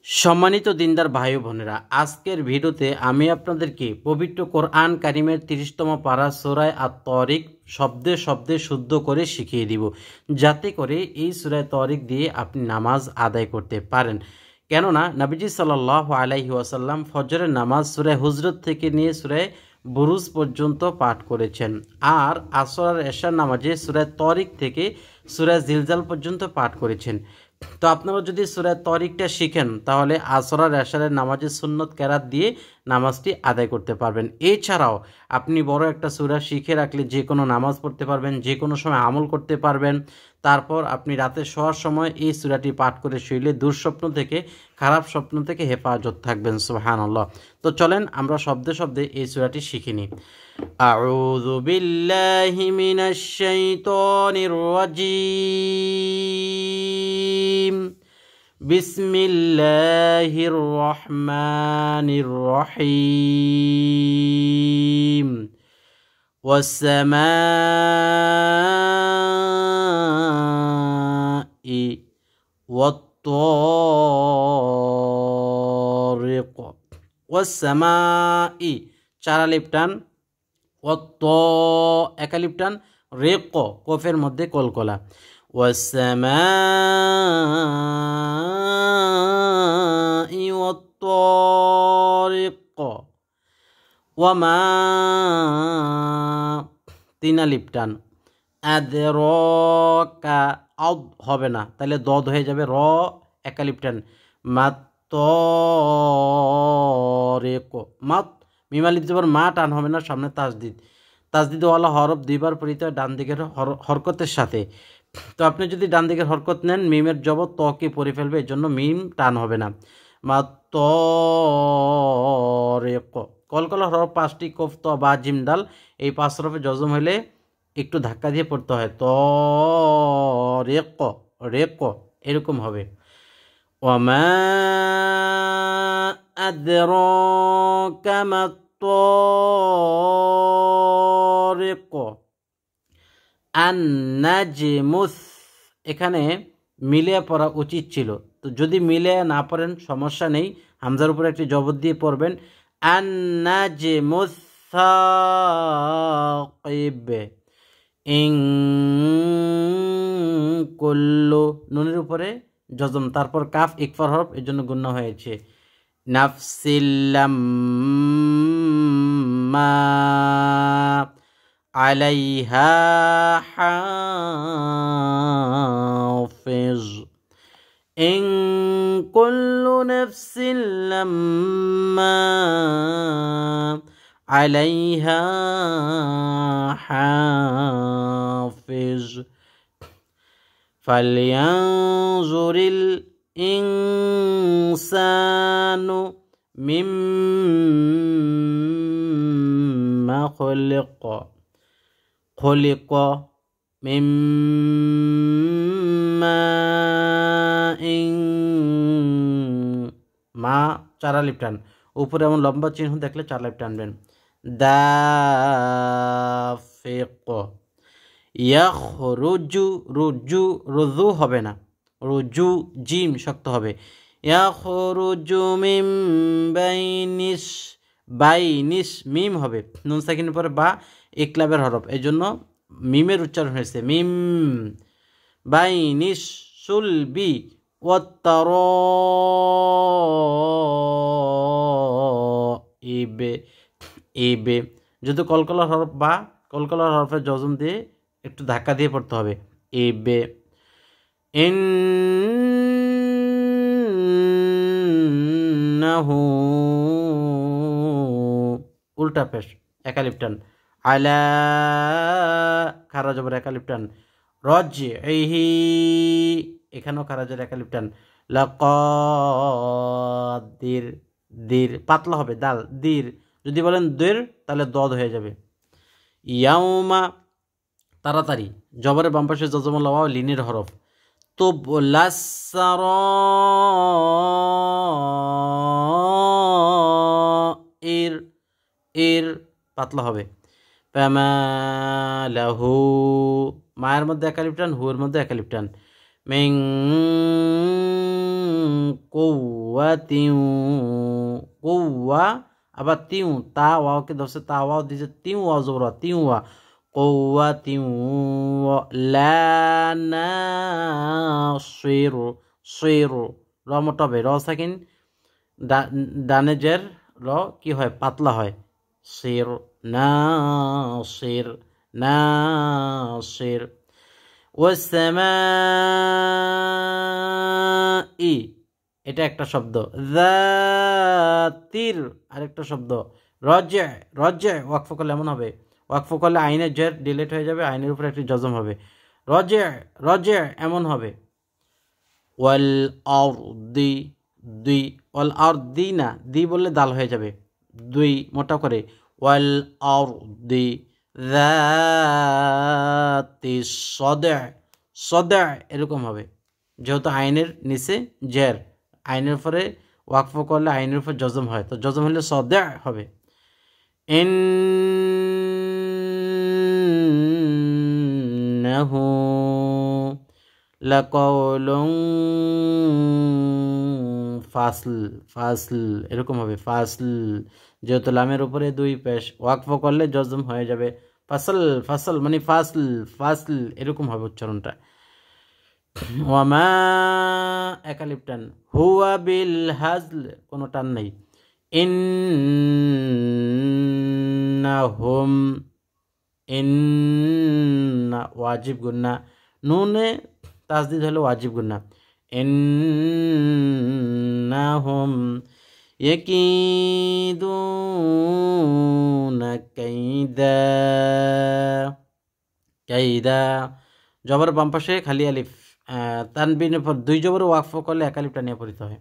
সম্মানিত দিনদার ভাই ও বোনেরা, আজকের ভিডিওতে আমি আপনাদেরকে পবিত্র কোরআন কারিমের 30তম পারা সূরা আত-তারিক শব্দে শব্দে শুদ্ধ করে শিখিয়ে দিব, যাতে করে এই সূরা তারিক দিয়ে আপনি নামাজ আদায় করতে পারেন। কেননা নবীজি সাল্লাল্লাহু আলাইহি ওয়াসাল্লাম ফজরের নামাজ সূরা হুজরাত থেকে নিয়ে সূরা বুরুজ পর্যন্ত পাঠ করেছেন, আর আসর আর এশার নামাজে সূরা তারিক থেকে সূরা জিলজাল পর্যন্ত পাঠ করেছেন। তো আপনারা যদি সূরা তারিকটা শিখেন তাহলে আসর আর এশারের নামাজের সুন্নত কেরাত দিয়ে নামাজটি আদায় করতে পারবেন। এছাড়াও আপনি বড় একটা সূরা শিখে রাখলে যে কোনো নামাজ পড়তে পারবেন, যে কোনো সময় আমল করতে পারবেন। তারপর আপনি রাতে শোয়ার সময় এই সূরাটি পাঠ করে শুইলে দুঃস্বপ্ন থেকে, খারাপ স্বপ্ন থেকে হেফাজত থাকবেন। সুবহানাল্লাহ। তো চলেন আমরা শব্দে শব্দে এই সূরাটি শিখে নিই। আউযু বিল্লাহি মিনাশ শাইতানির রাজীম। বিসমিল্লাহির রহমানির রহিম। ওয়াস-সামাই ওয়াত-তারিক। ওয়াস-সামাই চার আলিফ টান, ওয়াত এক আলিফ টান, রেক কফের মধ্যে কলকলা। ওয়াস-সামাই ওয়াত-তারিক। ওয়ামা তিন আলিফ টান, আদরাকা আদ হবে না, তাহলে দদ হয়ে যাবে, র এক আলিফ টান, মাত-তারিক। মাত মিম আলিফ জবর মা টান হবে না, সামনে তাসদিদ। তাসদিদওয়ালা হরফ দুইবার পড়িতে হয় ডান দিকের হরকতের সাথে। তো আপনি যদি ডান দিকের হরকত নেন মিমের জবর তকে পড়ে ফেলবে, এর জন্য মিম টান হবে না। মাত-তারিক। কলকলা হরফ পাঁচটি, কফ, ত, বা, জিম, দাল। এই পাঁচ হরফে জজম হলে একটু ধাক্কা দিয়ে পড়তে হয়, তারিক, রেক এরকম হবে। ওয়ামা আদরাকা মাত-তারিক। আন-নাজমুস এখানে মিলিয়ে পড়া উচিত ছিল, তো যদি মিলিয়ে না পড়েন সমস্যা নেই, হামজার উপরে একটি জবর দিয়ে পড়বেন। আন-নাজমুস সাকিব। ইন কুল্লু নুনের উপরে জজম, তারপর কাফ ইকফার হরফ, এর জন্য গুণনা হয়েছে। নাফসিল লাম্মা আলাইহা হাফিজ। ইন কুল্লু নাফসিন লাম্মা আলাইহা হাফিজ। ফালইয়ানজুরিল ইনসানু মিম্মা খুলিক। খুলিক মিন মাইন। মা চার আলিফ টান, উপরে এমন লম্বা চিহ্ন দেখলে চার আলিফ টানবেন। দাফিক। ইয়াখরুজু রুজু রুজু হবে না, রুজু জিম শক্ত হবে। ইয়াখরুজু মিন বাইনিস, বাইনিস মিম হবে, নুন সাকিনের পরে বা ইকলাবের হরফ, এই জন্য মিমের উচ্চারণ হয়েছে মিম। বাইনিস সুলবি ওয়াত-তারাইব। ইবে যদি কলকলার হরফ বা কলকলার হরফের জজম দিয়ে একটু ধাক্কা দিয়ে পড়তে হবে, ইবে। ইন্নাহু উল্টা পেশ এক আলিফ টান, আলা খারা জবর এক আলিফ টান, রজইহি এখানেও খারা জবর এক আলিফ টান, লাকাদির দির পাতলা হবে, দাল দির। যদি বলেন দের তাহলে দদ হয়ে যাবে। ইয়াউমা তাড়াতাড়ি, জবরের বাম পাশে জজমুল ওয়াও লিনের হরফ। তুবলাসসারাইর, এর পাতলা হবে। ফামালাহু মায়ের মধ্যে এক আলিফ টান, হুয়ের মধ্যে এক আলিফ টান। মিন কুওয়াতিন কুওয়া আবার তিউ তা ওয়াওকে ধরছে তা ওয়াও দিছে তিউ ওয়াও জবর তিউ ওয়া কুওয়াতিন লা নাসির সির র মোটা হবে র সাকিন ডানে জের র কি হয় পাতলা হয় সির নাসির নাসির ওয়াসসামাই এটা একটা শব্দ যাতির আরেকটা শব্দ রজে রজে ওয়াকফ করলে এমন হবে ওয়াকফ করলে আইনের জের ডিলিট হয়ে যাবে আইনের উপরে একটি জজম হবে রজে রজে এমন হবে ওয়াল আরদি দুই ওয়াল আরদি না দি বললে দাল হয়ে যাবে দুই মোটা করে ওয়াল আরদি যাতি সদে সদে এরকম হবে যেহেতু আইনের নিচে জের আইনের উপরে ওয়াকফ করলে আইনের উপর জজম হয় তো জজম হলে সদে হবে ইন্নাহু লাকাউলুন ফাসল ফাসল এরকম হবে ফাসল যেহেতু লামের উপরে দুই পেশ ওয়াকফ করলে জজম হয়ে যাবে ফাসল ফাসল মানে ফাসল ফাসল এরকম হবে উচ্চারণটা ওয়ামা একালিপ টান হুয়া বিল হাজল কোনো টান নেই ইন্নাহুম ইন্না ওয়াজিব গুন্না নুনে তাসদিদ হলো ওয়াজিব গুন্না ইন্নাহুম ইয়াকিদুনা কাইদা কাইদা জবর বাম পাশে খালি আলিফ তানবিনের পর দুই জবর ওয়াকফ করলে এক আলিফটা নিয়ে পড়িতে হয়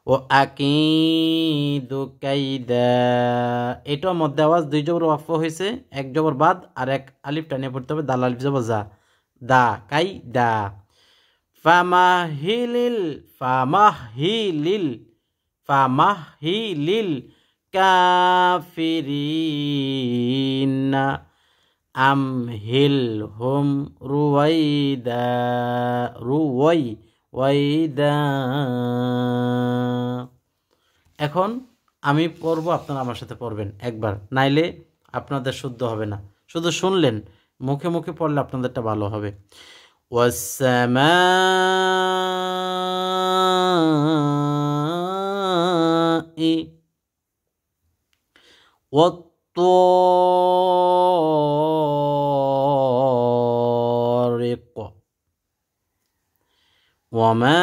ও আকিদু কাইদা এটাও মধ্যে আওয়াজ দুই জবর ওয়াকফ হয়েছে এক জবর বাদ আর এক আলিফটা নিয়ে পড়তে হবে দাল আলিফ জবর যা দা কাইদা ফামাহিলিল ফামাহিলিল ফামাহিলিল কাফিরিনা আমহিলহুম রুওয়াইদা রুওয়াইদা এখন আমি পড়ব আপনারা আমার সাথে পড়বেন একবার নাইলে আপনাদের শুদ্ধ হবে না শুধু শুনলেন মুখে মুখে পড়লে আপনাদেরটা ভালো হবে ওয়াসসামাই والطارق وما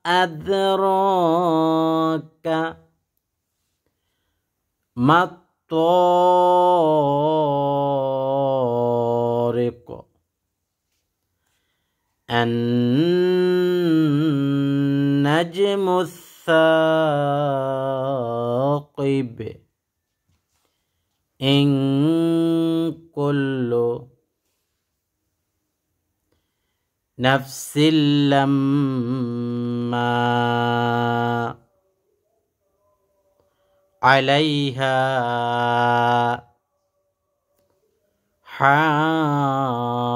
أدراك ما الطارق النجم الثاقب إن كل نفس لما عليها حافظ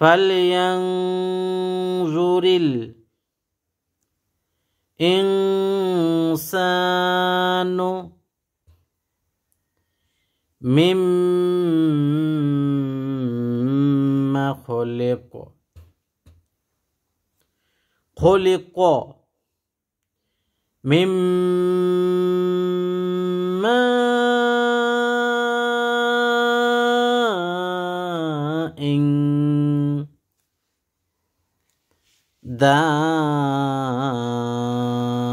فلينظر الإنسان مما خلق خلق مما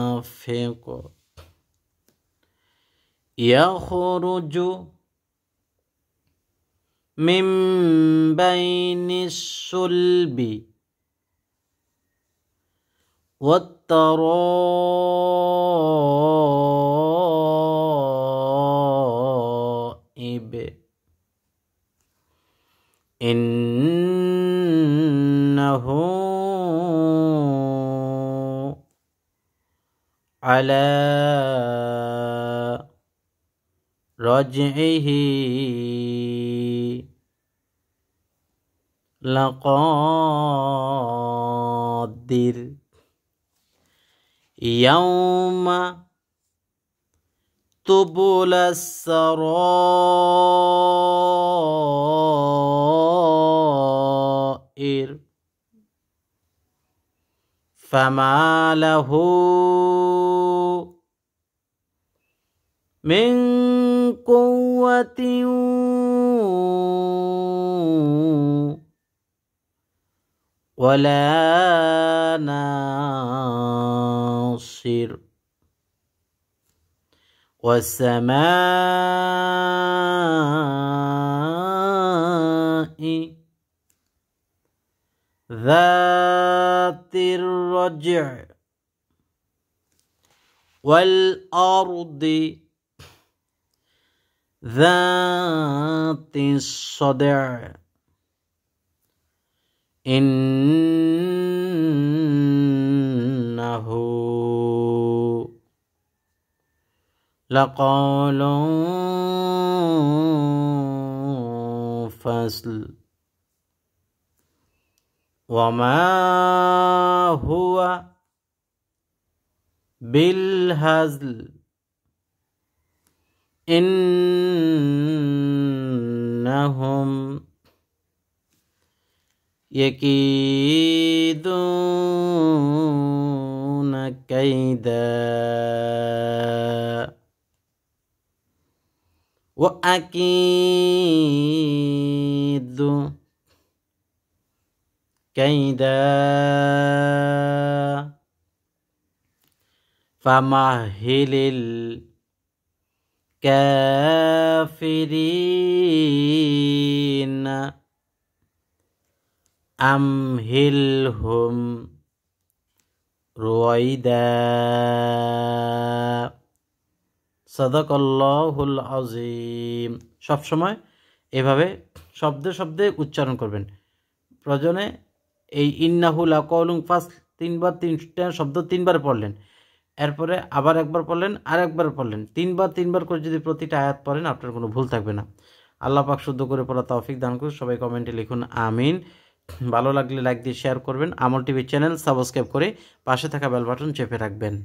دافق يخرج من بين الصلب والترائب إنه على رجعه লাকাদির ইয়াউমা তুবুলাস সারাইর ফামা লাহু মিন কুওয়াতিন ওয়ালা নাসির والسماء ذات الرجع والأرض ذات الصدع إنه لقول فصل وما هو بالهزل إنهم يكيدون كيدا وأكيد كيدا فمهل الكافرين أمهلهم رويدا সাদাকাল্লাহুল আযীম। সবসময় এভাবে শব্দে শব্দে উচ্চারণ করবেন। প্রয়োজনে এই ইন্নাহু লাকাউলুন ফাসল তিনটা শব্দ তিনবার পড়লেন, এরপরে আবার একবার পড়লেন, আর একবার পড়লেন, তিনবার করে যদি প্রতিটা আয়াত পড়েন আপনার কোনো ভুল থাকবে না। আল্লাহ পাক শুদ্ধ করে পড়া তৌফিক দান করুন। সবাই কমেন্টে লিখুন আমিন। ভালো লাগলে লাইক দিয়ে শেয়ার করবেন। আমল টিভি চ্যানেল সাবস্ক্রাইব করে পাশে থাকা বেল বাটন চেপে রাখবেন।